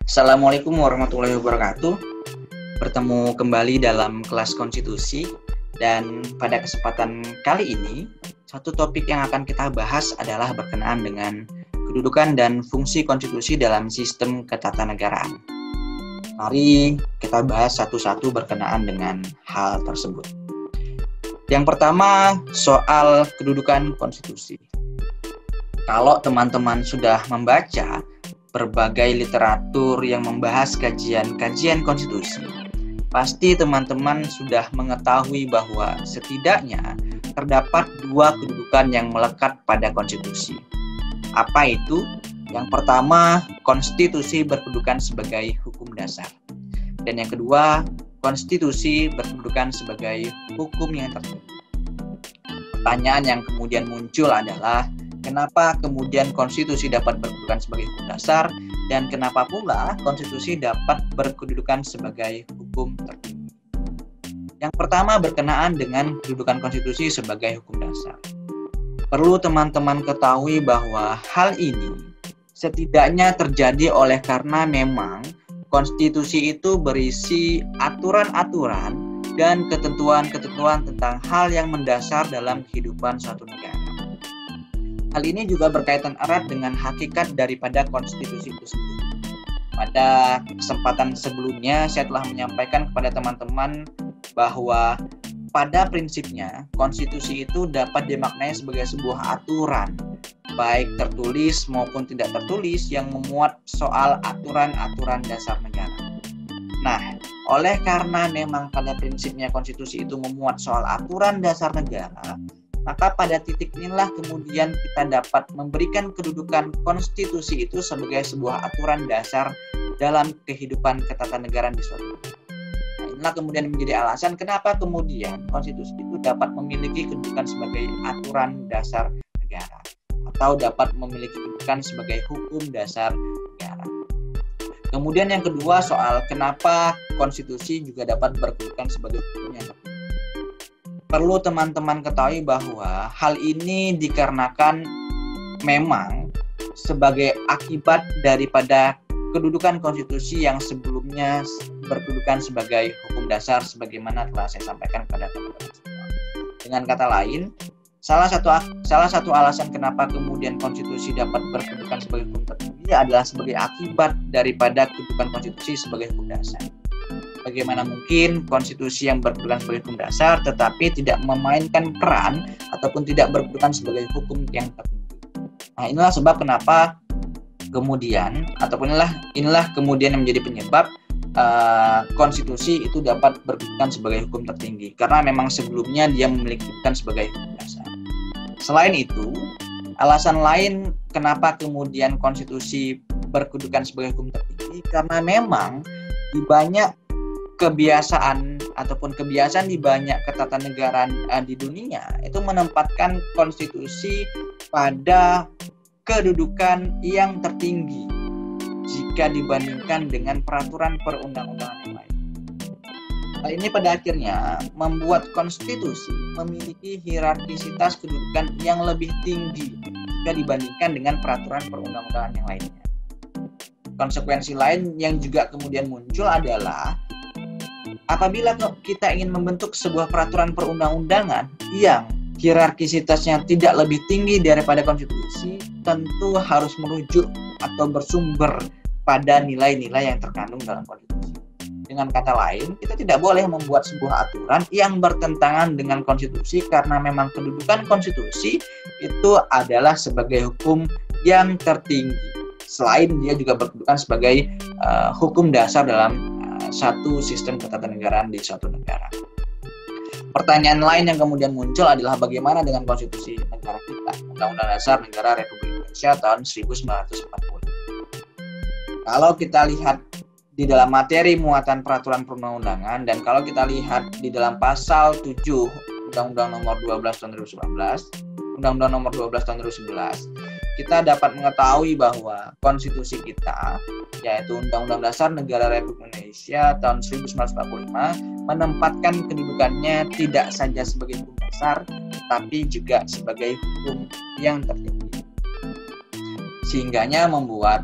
Assalamualaikum warahmatullahi wabarakatuh. Bertemu kembali dalam kelas konstitusi, dan pada kesempatan kali ini satu topik yang akan kita bahas adalah berkenaan dengan kedudukan dan fungsi konstitusi dalam sistem ketatanegaraan. Mari kita bahas satu-satu berkenaan dengan hal tersebut. Yang pertama, soal kedudukan konstitusi. Kalau teman-teman sudah membaca berbagai literatur yang membahas kajian-kajian konstitusi, pasti teman-teman sudah mengetahui bahwa setidaknya terdapat dua kedudukan yang melekat pada konstitusi. Apa itu? Yang pertama, konstitusi berkedudukan sebagai hukum dasar. Dan yang kedua, konstitusi berkedudukan sebagai hukum yang tertinggi. Pertanyaan yang kemudian muncul adalah, kenapa kemudian konstitusi dapat berkedudukan sebagai hukum dasar, dan kenapa pula konstitusi dapat berkedudukan sebagai hukum tertinggi? Yang pertama berkenaan dengan kedudukan konstitusi sebagai hukum dasar. Perlu teman-teman ketahui bahwa hal ini setidaknya terjadi oleh karena memang konstitusi itu berisi aturan-aturan dan ketentuan-ketentuan tentang hal yang mendasar dalam kehidupan suatu negara. Hal ini juga berkaitan erat dengan hakikat daripada konstitusi itu sendiri. Pada kesempatan sebelumnya, saya telah menyampaikan kepada teman-teman bahwa pada prinsipnya, konstitusi itu dapat dimaknai sebagai sebuah aturan, baik tertulis maupun tidak tertulis, yang memuat soal aturan-aturan dasar negara. Nah, oleh karena memang pada prinsipnya konstitusi itu memuat soal aturan dasar negara, maka pada titik inilah kemudian kita dapat memberikan kedudukan konstitusi itu sebagai sebuah aturan dasar dalam kehidupan ketatanegaraan di suatu negara. Nah, inilah kemudian menjadi alasan kenapa kemudian konstitusi itu dapat memiliki kedudukan sebagai aturan dasar negara atau dapat memiliki kedudukan sebagai hukum dasar negara. Kemudian yang kedua, soal kenapa konstitusi juga dapat berkedudukan sebagai hukum yang tertinggi. Perlu teman-teman ketahui bahwa hal ini dikarenakan memang sebagai akibat daripada kedudukan konstitusi yang sebelumnya berkedudukan sebagai hukum dasar sebagaimana telah saya sampaikan kepada teman-teman semua. Dengan kata lain, salah satu alasan kenapa kemudian konstitusi dapat berkedudukan sebagai hukum tertinggi adalah sebagai akibat daripada kedudukan konstitusi sebagai hukum dasar. Bagaimana mungkin konstitusi yang berkedudukan sebagai hukum dasar tetapi tidak memainkan peran ataupun tidak berkedudukan sebagai hukum yang tertinggi. Nah, inilah sebab kenapa kemudian ataupun inilah kemudian yang menjadi penyebab konstitusi itu dapat berkedudukan sebagai hukum tertinggi, karena memang sebelumnya dia memiliki kedudukan sebagai hukum dasar. Selain itu, alasan lain kenapa kemudian konstitusi berkedudukan sebagai hukum tertinggi, karena memang di banyak kebiasaan di banyak ketatanegaraan di dunia itu menempatkan konstitusi pada kedudukan yang tertinggi jika dibandingkan dengan peraturan perundang-undangan yang lain. Hal ini pada akhirnya membuat konstitusi memiliki hierarkisitas kedudukan yang lebih tinggi jika dibandingkan dengan peraturan perundang-undangan yang lainnya. Konsekuensi lain yang juga kemudian muncul adalah apabila kita ingin membentuk sebuah peraturan perundang-undangan yang hierarkisitasnya tidak lebih tinggi daripada konstitusi, tentu harus merujuk atau bersumber pada nilai-nilai yang terkandung dalam konstitusi. Dengan kata lain, kita tidak boleh membuat sebuah aturan yang bertentangan dengan konstitusi, karena memang kedudukan konstitusi itu adalah sebagai hukum yang tertinggi. Selain dia juga berkedudukan sebagai hukum dasar dalam satu sistem ketatanegaraan di suatu negara. Pertanyaan lain yang kemudian muncul adalah bagaimana dengan konstitusi negara kita, Undang-Undang Dasar Negara Republik Indonesia tahun 1945. Kalau kita lihat di dalam materi muatan peraturan perundang-undangan, dan kalau kita lihat di dalam pasal 7 Undang-Undang Nomor 12 Tahun 2011, Undang-Undang Nomor 12 Tahun 2011, kita dapat mengetahui bahwa konstitusi kita, yaitu Undang-Undang Dasar Negara Republik Indonesia tahun 1945, menempatkan kedudukannya tidak saja sebagai hukum dasar, tapi juga sebagai hukum yang tertinggi. Sehingganya membuat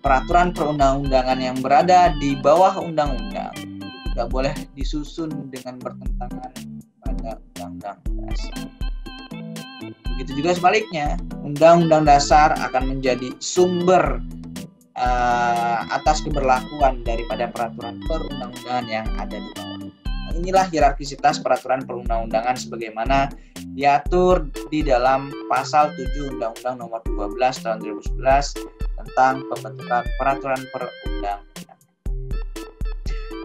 peraturan perundang-undangan yang berada di bawah undang-undang tidak boleh disusun dengan bertentangan pada undang-undang dasar. Begitu juga sebaliknya, undang-undang dasar akan menjadi sumber atas keberlakuan daripada peraturan perundang-undangan yang ada di bawah. Inilah hierarkisitas peraturan perundang-undangan sebagaimana diatur di dalam pasal 7 Undang-Undang Nomor 12 Tahun 2011 tentang pembentukan peraturan perundang-undangan.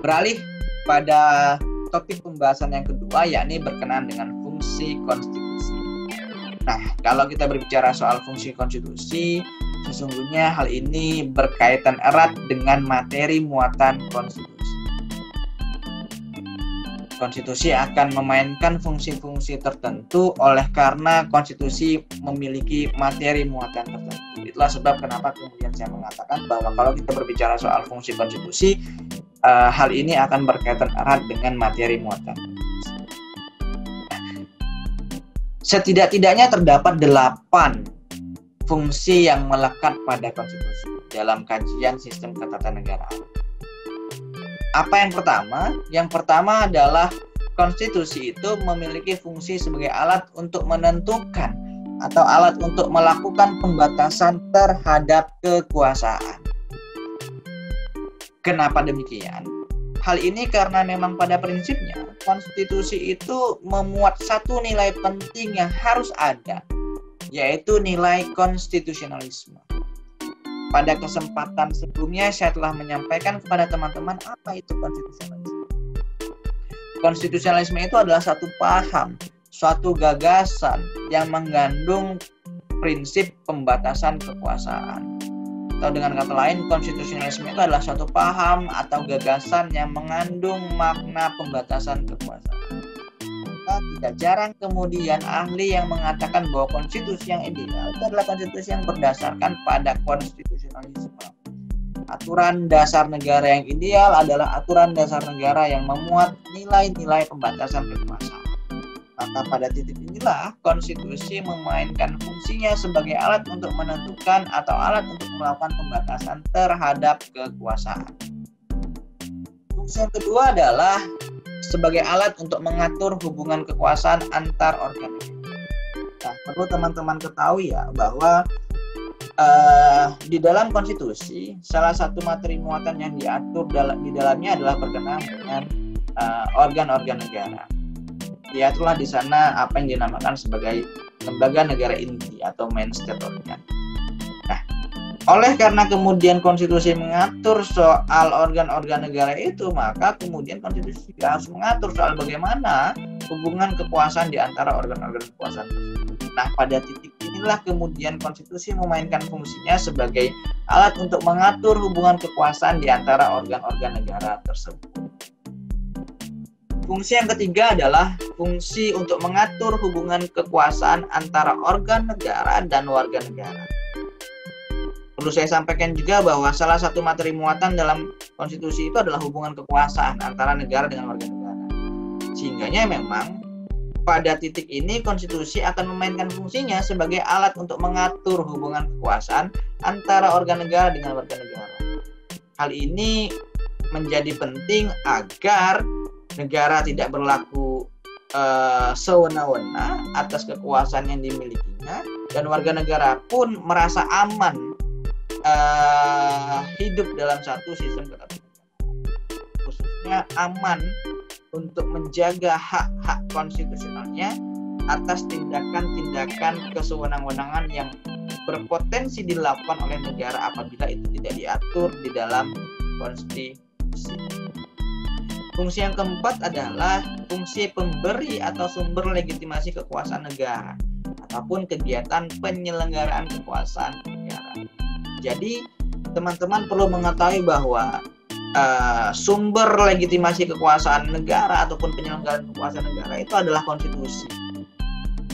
Beralih pada topik pembahasan yang kedua, yakni berkenaan dengan fungsi konstitusi. Nah, kalau kita berbicara soal fungsi konstitusi, sesungguhnya hal ini berkaitan erat dengan materi muatan konstitusi. Konstitusi akan memainkan fungsi-fungsi tertentu oleh karena konstitusi memiliki materi muatan tertentu. Itulah sebab kenapa kemudian saya mengatakan bahwa kalau kita berbicara soal fungsi konstitusi, hal ini akan berkaitan erat dengan materi muatan. Setidak-tidaknya terdapat 8 fungsi yang melekat pada konstitusi dalam kajian sistem ketatanegaraan. Apa yang pertama? Yang pertama adalah konstitusi itu memiliki fungsi sebagai alat untuk menentukan atau alat untuk melakukan pembatasan terhadap kekuasaan. Kenapa demikian? Hal ini karena memang pada prinsipnya konstitusi itu memuat satu nilai penting yang harus ada, yaitu nilai konstitusionalisme. Pada kesempatan sebelumnya saya telah menyampaikan kepada teman-teman apa itu konstitusionalisme. Konstitusionalisme itu adalah satu paham, suatu gagasan yang mengandung prinsip pembatasan kekuasaan. Atau dengan kata lain, konstitusionalisme itu adalah suatu paham atau gagasan yang mengandung makna pembatasan kekuasaan. Tidak jarang kemudian ahli yang mengatakan bahwa konstitusi yang ideal itu adalah konstitusi yang berdasarkan pada konstitusionalisme. Aturan dasar negara yang ideal adalah aturan dasar negara yang memuat nilai-nilai pembatasan kekuasaan. Maka pada titik inilah konstitusi memainkan fungsinya sebagai alat untuk menentukan atau alat untuk melakukan pembatasan terhadap kekuasaan. Fungsi yang kedua adalah sebagai alat untuk mengatur hubungan kekuasaan antar organ negara. Nah, perlu teman-teman ketahui ya bahwa di dalam konstitusi salah satu materi muatan yang diatur di dalamnya adalah berkenaan dengan organ-organ negara. Diaturlah di sana apa yang dinamakan sebagai lembaga negara inti atau main state organ. Nah, oleh karena kemudian konstitusi mengatur soal organ-organ negara itu, maka kemudian konstitusi juga harus mengatur soal bagaimana hubungan kekuasaan di antara organ-organ kekuasaan tersebut. Nah, pada titik inilah kemudian konstitusi memainkan fungsinya sebagai alat untuk mengatur hubungan kekuasaan di antara organ-organ negara tersebut. Fungsi yang ketiga adalah fungsi untuk mengatur hubungan kekuasaan antara organ negara dan warga negara. Perlu saya sampaikan juga bahwa salah satu materi muatan dalam konstitusi itu adalah hubungan kekuasaan antara negara dengan warga negara. Sehingganya memang pada titik ini konstitusi akan memainkan fungsinya sebagai alat untuk mengatur hubungan kekuasaan antara organ negara dengan warga negara. Hal ini menjadi penting agar negara tidak berlaku sewenang-wenang atas kekuasaan yang dimilikinya, dan warga negara pun merasa aman hidup dalam satu sistem ketatanegaraan, khususnya aman untuk menjaga hak-hak konstitusionalnya atas tindakan-tindakan kesewenang-wenangan yang berpotensi dilakukan oleh negara apabila itu tidak diatur di dalam konstitusi. Fungsi yang keempat adalah fungsi pemberi atau sumber legitimasi kekuasaan negara ataupun kegiatan penyelenggaraan kekuasaan negara. Jadi, teman-teman perlu mengetahui bahwa sumber legitimasi kekuasaan negara ataupun penyelenggaraan kekuasaan negara itu adalah konstitusi.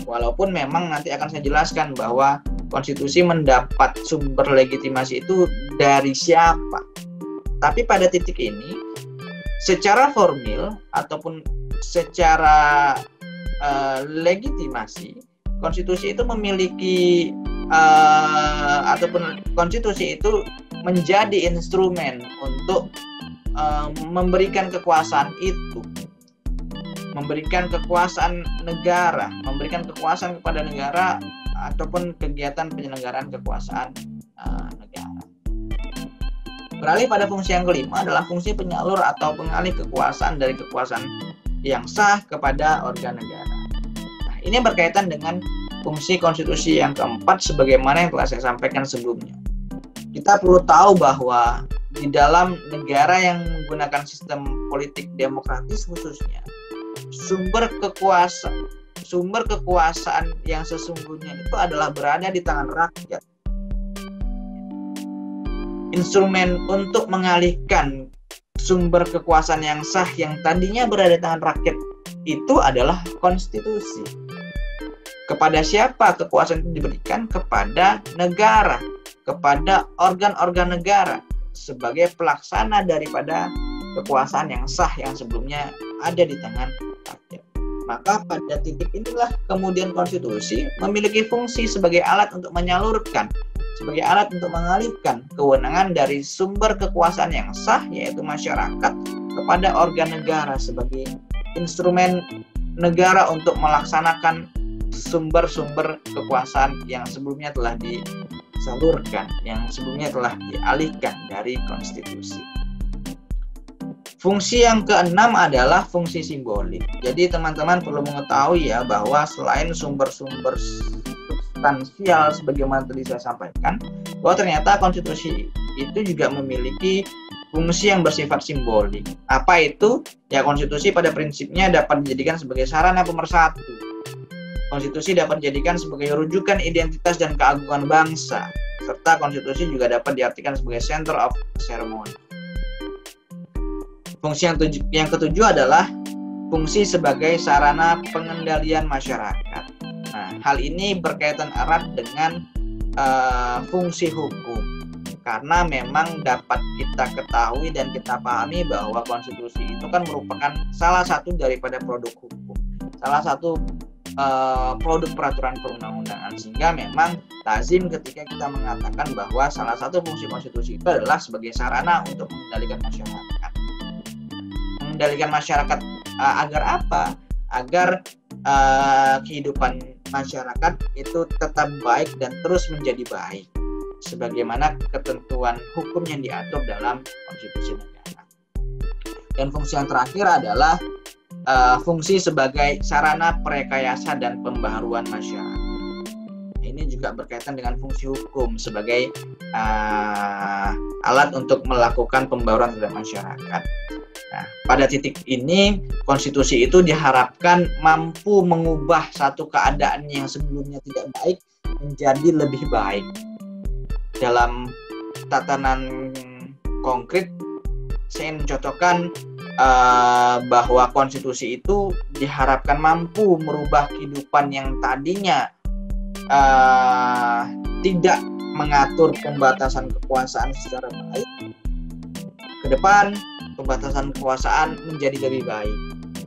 Walaupun memang nanti akan saya jelaskan bahwa konstitusi mendapat sumber legitimasi itu dari siapa. Tapi pada titik ini, secara formil ataupun secara legitimasi, konstitusi itu memiliki ataupun konstitusi itu menjadi instrumen untuk memberikan kekuasaan itu, memberikan kekuasaan negara, memberikan kekuasaan kepada negara ataupun kegiatan penyelenggaraan kekuasaan negara. Beralih pada fungsi yang kelima adalah fungsi penyalur atau pengalih kekuasaan dari kekuasaan yang sah kepada organ negara. Nah, ini berkaitan dengan fungsi konstitusi yang keempat sebagaimana yang telah saya sampaikan sebelumnya. Kita perlu tahu bahwa di dalam negara yang menggunakan sistem politik demokratis khususnya, sumber kekuasaan yang sesungguhnya itu adalah berada di tangan rakyat. Instrumen untuk mengalihkan sumber kekuasaan yang sah yang tadinya berada di tangan rakyat itu adalah konstitusi. Kepada siapa kekuasaan itu diberikan? Kepada negara, kepada organ-organ negara sebagai pelaksana daripada kekuasaan yang sah yang sebelumnya ada di tangan rakyat. Maka pada titik inilah kemudian konstitusi memiliki fungsi sebagai alat untuk menyalurkan, sebagai alat untuk mengalihkan kewenangan dari sumber kekuasaan yang sah yaitu masyarakat kepada organ negara sebagai instrumen negara untuk melaksanakan sumber-sumber kekuasaan yang sebelumnya telah disalurkan, yang sebelumnya telah dialihkan dari konstitusi. Fungsi yang keenam adalah fungsi simbolik. Jadi teman-teman perlu mengetahui ya bahwa selain sumber-sumber substansial sebagaimana tadi saya sampaikan, bahwa ternyata konstitusi itu juga memiliki fungsi yang bersifat simbolik. Apa itu? Ya, konstitusi pada prinsipnya dapat dijadikan sebagai sarana pemersatu. Konstitusi dapat dijadikan sebagai rujukan identitas dan keagungan bangsa, serta konstitusi juga dapat diartikan sebagai center of ceremony. Fungsi yang ketujuh adalah fungsi sebagai sarana pengendalian masyarakat. Nah, hal ini berkaitan erat dengan fungsi hukum, karena memang dapat kita ketahui dan kita pahami bahwa konstitusi itu kan merupakan salah satu daripada produk hukum, salah satu produk peraturan perundang-undangan, sehingga memang lazim ketika kita mengatakan bahwa salah satu fungsi konstitusi itu adalah sebagai sarana untuk mengendalikan masyarakat. Mengendalikan masyarakat agar apa? Agar kehidupan masyarakat itu tetap baik dan terus menjadi baik sebagaimana ketentuan hukum yang diatur dalam konstitusi negara. Dan fungsi yang terakhir adalah fungsi sebagai sarana perekayasa dan pembaharuan masyarakat. Ini juga berkaitan dengan fungsi hukum sebagai alat untuk melakukan pembaharuan terhadap masyarakat. Nah, pada titik ini konstitusi itu diharapkan mampu mengubah satu keadaan yang sebelumnya tidak baik menjadi lebih baik. Dalam tatanan konkret, saya mencontohkan bahwa konstitusi itu diharapkan mampu merubah kehidupan yang tadinya tidak mengatur pembatasan kekuasaan secara baik. Ke depan pembatasan kekuasaan menjadi lebih baik.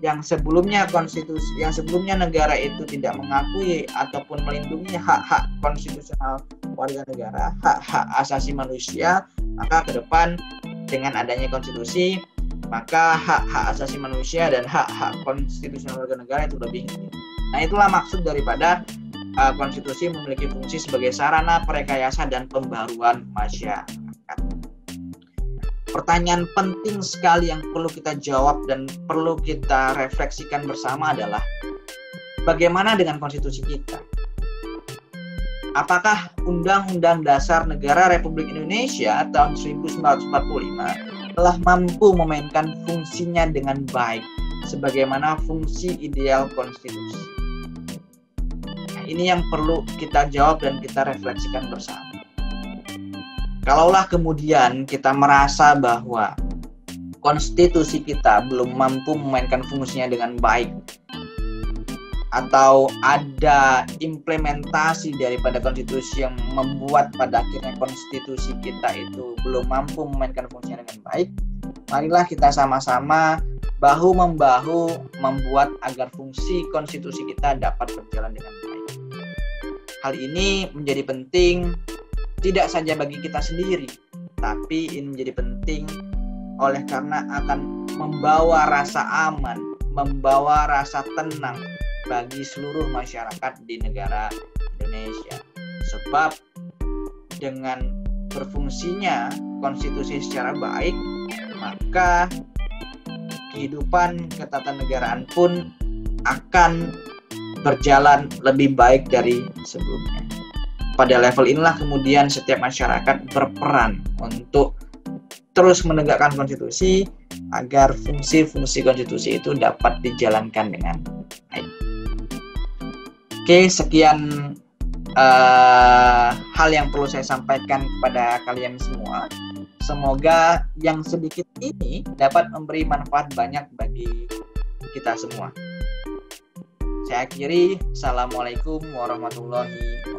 Yang sebelumnya konstitusi, yang sebelumnya negara itu tidak mengakui ataupun melindungi hak-hak konstitusional warga negara, hak-hak asasi manusia, maka ke depan dengan adanya konstitusi, maka hak-hak asasi manusia dan hak-hak konstitusional warga negara itu lebih tinggi. Nah, itulah maksud daripada konstitusi memiliki fungsi sebagai sarana perekayasa dan pembaruan masyarakat. Pertanyaan penting sekali yang perlu kita jawab dan perlu kita refleksikan bersama adalah bagaimana dengan konstitusi kita? Apakah Undang-Undang Dasar Negara Republik Indonesia tahun 1945 telah mampu memainkan fungsinya dengan baik sebagaimana fungsi ideal konstitusi? Nah, ini yang perlu kita jawab dan kita refleksikan bersama. Kalaulah kemudian kita merasa bahwa konstitusi kita belum mampu memainkan fungsinya dengan baik, atau ada implementasi daripada konstitusi yang membuat pada akhirnya konstitusi kita itu belum mampu memainkan fungsinya dengan baik, marilah kita sama-sama bahu-membahu membuat agar fungsi konstitusi kita dapat berjalan dengan baik. Hal ini menjadi penting tidak saja bagi kita sendiri, tapi ini menjadi penting oleh karena akan membawa rasa aman, membawa rasa tenang bagi seluruh masyarakat di negara Indonesia. Sebab dengan berfungsinya konstitusi secara baik, maka kehidupan ketatanegaraan pun akan berjalan lebih baik dari sebelumnya. Pada level inilah kemudian setiap masyarakat berperan untuk terus menegakkan konstitusi agar fungsi-fungsi konstitusi itu dapat dijalankan dengan baik. Oke, sekian hal yang perlu saya sampaikan kepada kalian semua. Semoga yang sedikit ini dapat memberi manfaat banyak bagi kita semua. Saya akhiri. Assalamualaikum warahmatullahi wabarakatuh.